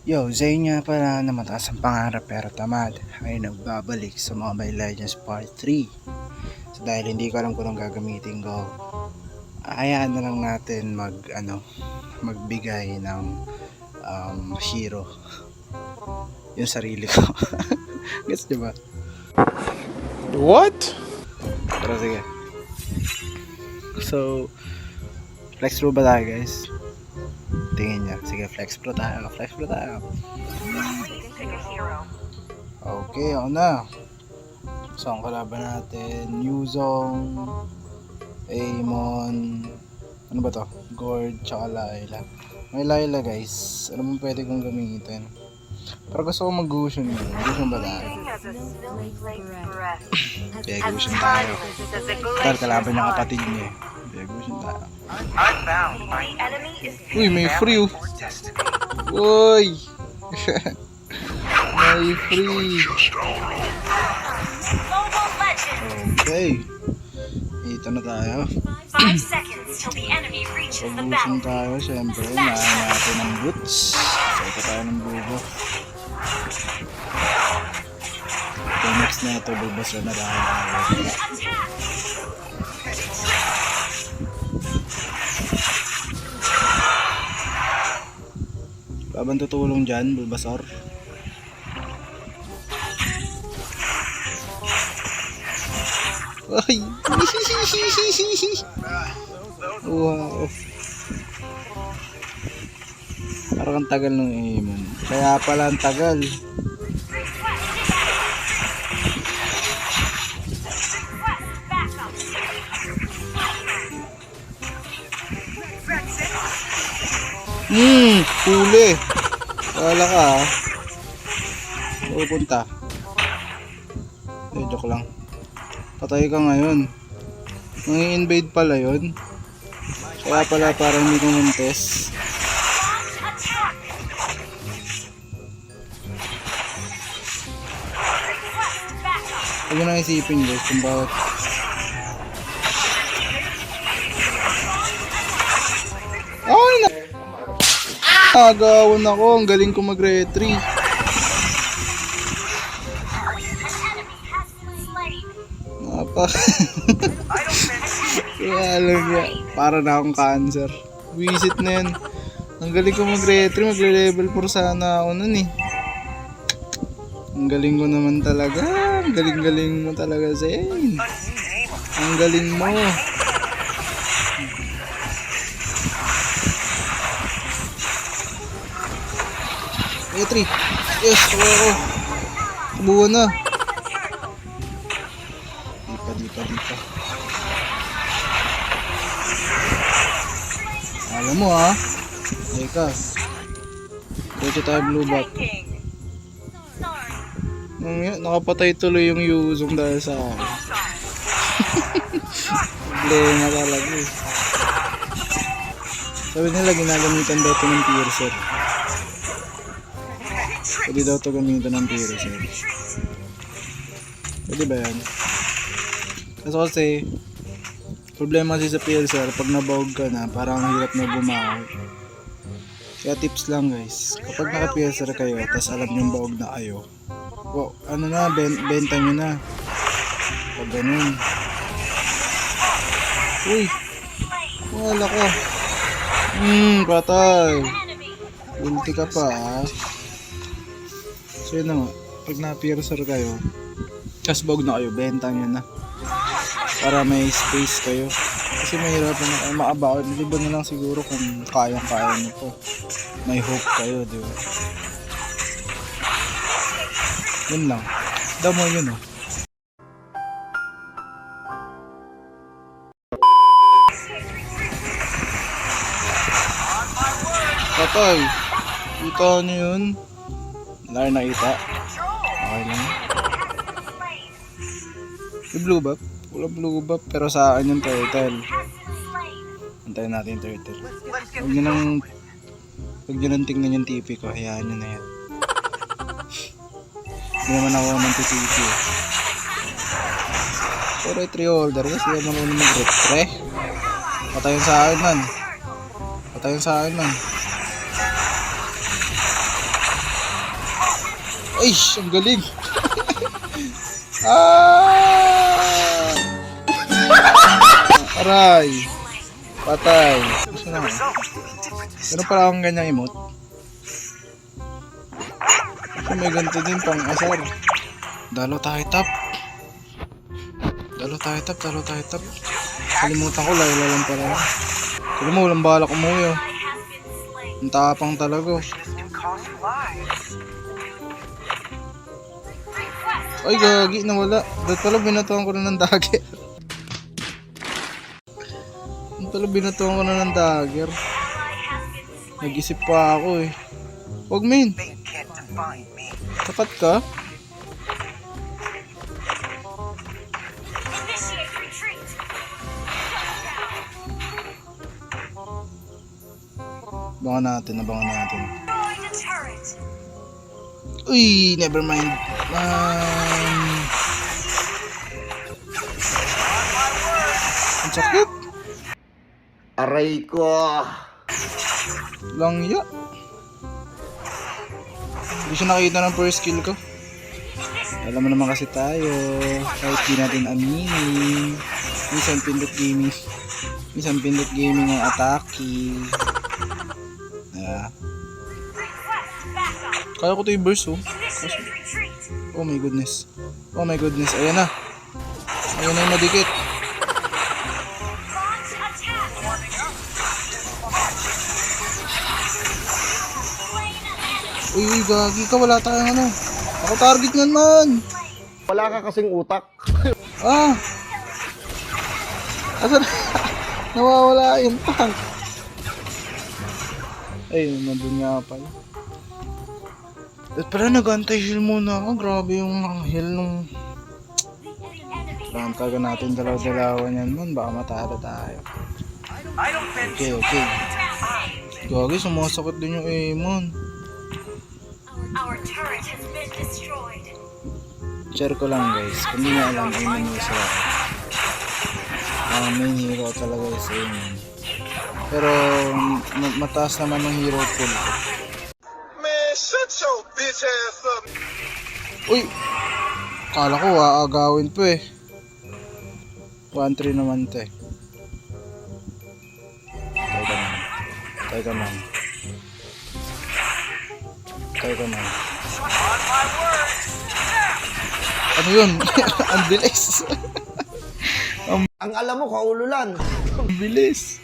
Yo, Zay nga pala na mataas ang pangarap pero tamad ay nagbabalik sa Mobile Legends Part 3. So dahil hindi ko alam kung anong gagamitin ko, hayaan na lang natin magbigay ng hero yung sarili ko. Guess diba? What? Pero sige. So, flex pro ba tayo guys? Tingin niya. Sige, flex pro tayo. Flex pro tayo. Okay, ako na. So, ang kalaban natin, Yuzong, Amon, ano ba to? Gord, tsaka Layla. May Layla guys. Ano mo pwede kong gamitin? Pero gusto ko mag-Gusion yun. Gusion ba tayo? Okay, Gusion tayo. Dahil kalaban yung kapatid niya eh. Okay, Gusion tayo. Uy, may free oh. Uy! May free. Okay. Ito na tayo. Pag-Gusion tayo, syempre. Naan natin ng boots. So, ito tayo ng bubo. So, next na ito, bulbas na dahil tayo. Laban tutulong dyan, Bulbasaur. Ay! Wow! Parang ang tagal ng Amon. Kaya pala ang tagal. Huli. Wala ka ha. Pupunta. Joke lang. Patay ka ngayon. Mangi-invade pala yun. Kaya pala parang hindi kumuntes. Huwag mo nang isipin guys kung bakit. Ay na! Agawan ako. Ang galing ko mag-retry. Kaya alam niya, para na akong cancer. Visit na yan. Ang galing ko mag-retry, magle-level 4 sana ako nun eh. Ang galing ko naman talaga. Ang galing mo talaga, Zane. Ang galing mo. Retry. Yes, ako. Kabuo na. Di pa. Alam mo ha. Teka. Dito tayo blue back. Nakapatay tuloy yung Yuzong dahil sa akin. Problema talaga eh. Sabi nila ginagamitan daw ito ng piercer. Pwede daw ito gamitan ng piercer. Pwede ba yan? Kasi problema kasi sa piercer, pag nabawag ka na, parang hirap na bumawi. Kaya tips lang guys, kapag naka-piercer kayo, tapos alam yung bawag na kayo, ano na, benta nyo na. Pag ganun. Uy! Wala ka. Patay. Ulti ka pa ah. So yun na nga, pag na-piercer kayo, tapos bawag na kayo, benta nyo na. Para may space kayo. Kasi mahirap na makabawal. Liban na lang siguro kung kayang-kaya nyo po. May hope kayo, di ba? Yun lang. Damo yun oh. Patay. Kita nyo yun. Wala rin nakita. Okay lang. Yung blue buff? Wala blue buff pero sa akin yung turtle. Antayin natin yung turtle. Huwag nyo nang tingnan yung TP ko. Hayaan nyo na yan. Hindi naman ako nang-TP eh. So retry holder kasi hindi naman mag-retry. Patayin sa akin man. Ay, ang galing. Ah! Aray. Patay. Saan ako? Meron pala akong ganyang emote. So, may ganito din pang asar. Dalo tayo top. Dalo tayo top. Kalimutan ko, layo lang pala. Sige mo, walang balak umuwi oh. Ang tapang talaga. Ay, gagi, nawala. Dahil pala binatuan ko na ng dagger. Dahil pala binatuan ko na ng dagger. Nag-isip pa ako eh. Huwag min. Tapat ka? Abangan natin. Uy, never mind. Ang sakit. Aray ko. Langya. Hindi siya nakita ng first kill ko. Alam mo naman kasi tayo, kahit di natin aminin. Minsan pindot gaming ang atake. Kaya ko ito i-burst oh. Oh my goodness. Ayan na yung madikit. Uy, gagi ka, wala tayong ano. Ako target nyan man. Wala ka kasing utak. Asan? Nawawala yung tank. Ay, nandun nga pala. At pala nag-antay heal muna ako. Grabe yung heal nung... Rantagan natin dalaw-dalawa niyan man. Baka matalo tayo. Okay. Gagi, sumasakit din yung Amon. Share ko lang guys. Kung di nyo alam, Amon user ako. Main hero talaga is Amon. Pero mataas naman ng hero pool ko. Shut your bitch ass up. Uy! Kala ko aagawin to eh. 1-3 naman to eh. Teka man. Ano yun? Ang bilis. Ang alam mo, kaululan. Ang bilis.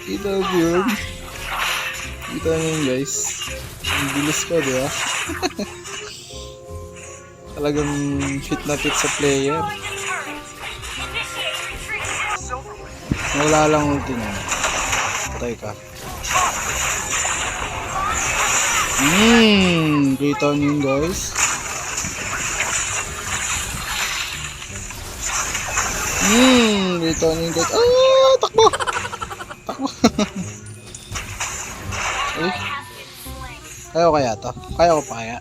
Kita mo yun? Kita mo yun guys. Ang bilis ko, di ba? Talagang fit na fit sa player. Wala lang ulti niya. Patay ka. Kita niyo yun guys. Kita niyo yun guys. Takbo! Ay. Kaya ko kaya to? Kaya ko pa kaya?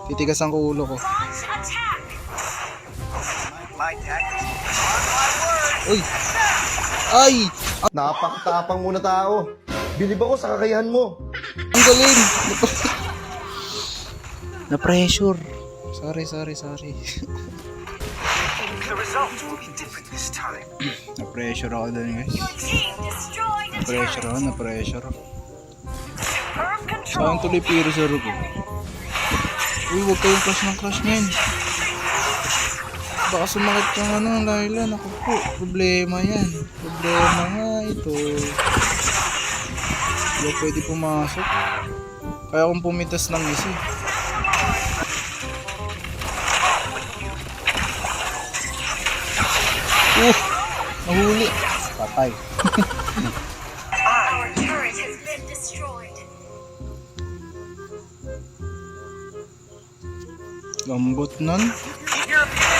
Titigasan ko ulo ko. Uy! Ay! Napakatapang muna tao. Bilib ako sa kakayahan mo. Ang galing! Na-pressure. Sorry. The results will be different this time. Na-pressure ako dun guys. Your team destroyed a turret. Na-pressure. Superb control. Saan tuloy piro sa rugo? Uy, huwag kayong crush men. Baka sumakit kang Layla. Naku po, problema yan. Problema nga ito. Hindi pwede pumasok. Kaya akong pumitas ng isa. Nahuli. Patay. Our turret has been destroyed. Lambot nun.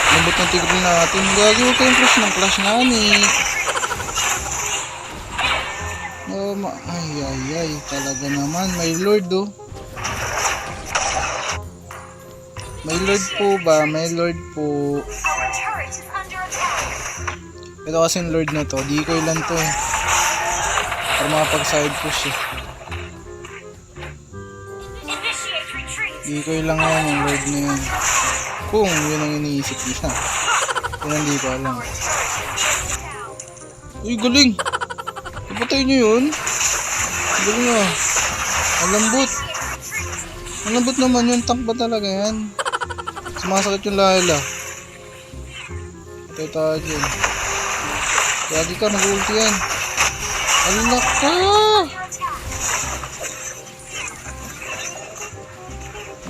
Lambot ng tigre natin. Gagi, huwag kayong clash nga ni. Ay. Talaga naman. May lord oh. May lord po ba? May lord po. Our turret is under attack. Ito kasing lord na to. Di ko ilan to eh. Para makapag side push eh. Initiate retreat. Ikoy lang yan, yung word na yan. Kung yun ang iniisip niya. Kung hindi ko alam. Uy, galing! Ipatay niyo yun? Galing ah. Ang lambot. Ang lambot naman yun. Tank ba talaga yan? Sumasakit yung Layla. Patay tayo dyan. Lagi ka, nag-ulti yan. Alak ka!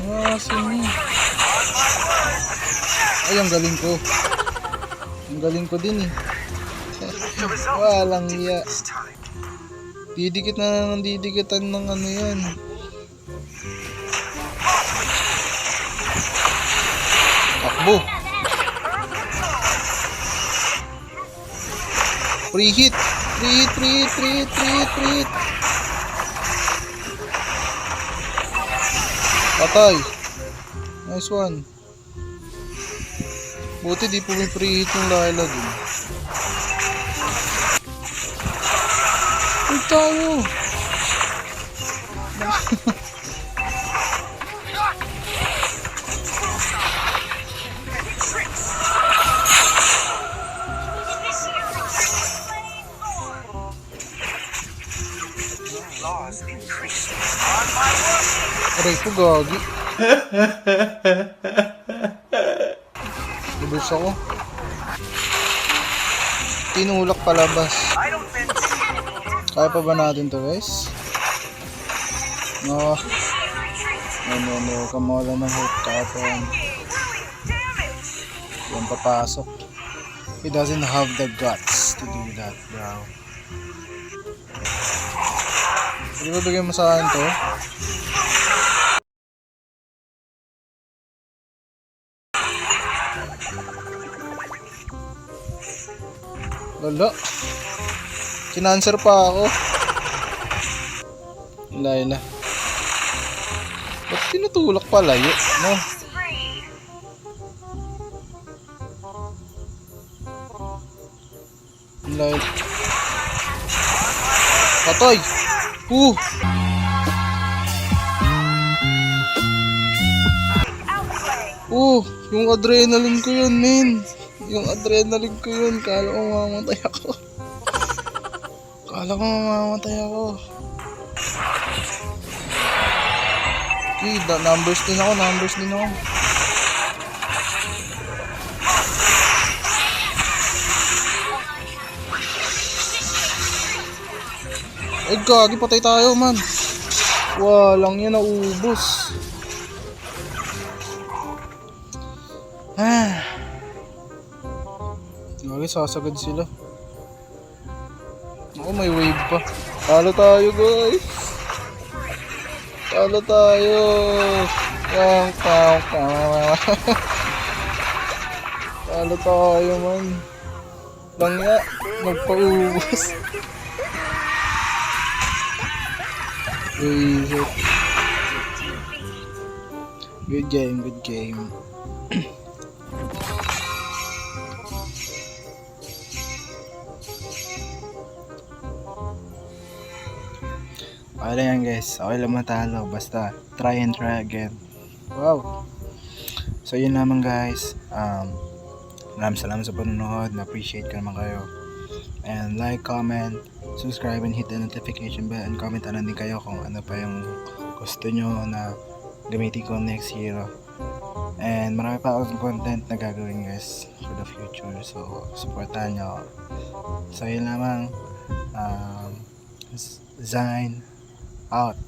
Asin niya. Ay, ang galing ko. Ang galing ko din eh. Walang iya. Didikit na ng didikitan ng ano yan. Takbo. Free hit. Free hit, free hit, free hit, free hit, free hit. Patay. Nice one. Buti di po may free hit yung Layla dun. Uy, tayo. Aray ko, gagi. Libers ako. Tinulak palabas. Kaya pa ba natin to, guys? No. No. Kamala ng hook tapon. Yan papasok. He doesn't have the guts to do that, bro. Hindi ba bigyan mo sa akin to? Lala. Kinanswer pa ako. Layla. Ba't tinutulak palayo? No? Layla. Patay! Yung adrenaline ko yun, men. Yung adrenaline ko yun. Kala ko mamamatay ako. Okay, numbers din ako. Ay, gagi, patay tayo, man. Walang yan, naubos. Gagi, sasagad sila. Ako, may wave pa. Talo tayo, guys. Talo tayo. Talo tayo, man. Langya, magpaubos. Good game. Okay lang yan, guys. Okay lang matalo. Basta try and try again. Wow. So yun naman, guys. Maraming salamat sa panonood. Na-appreciate ko naman kayo. And like, comment, subscribe, and hit the notification bell. And comment na din kayo kung ano pa yung gusto nyo na gamitin ko next hero. And marami pa akong content na gagawin, guys, for the future. So supportahan nyo. So yun lamang. Zine out.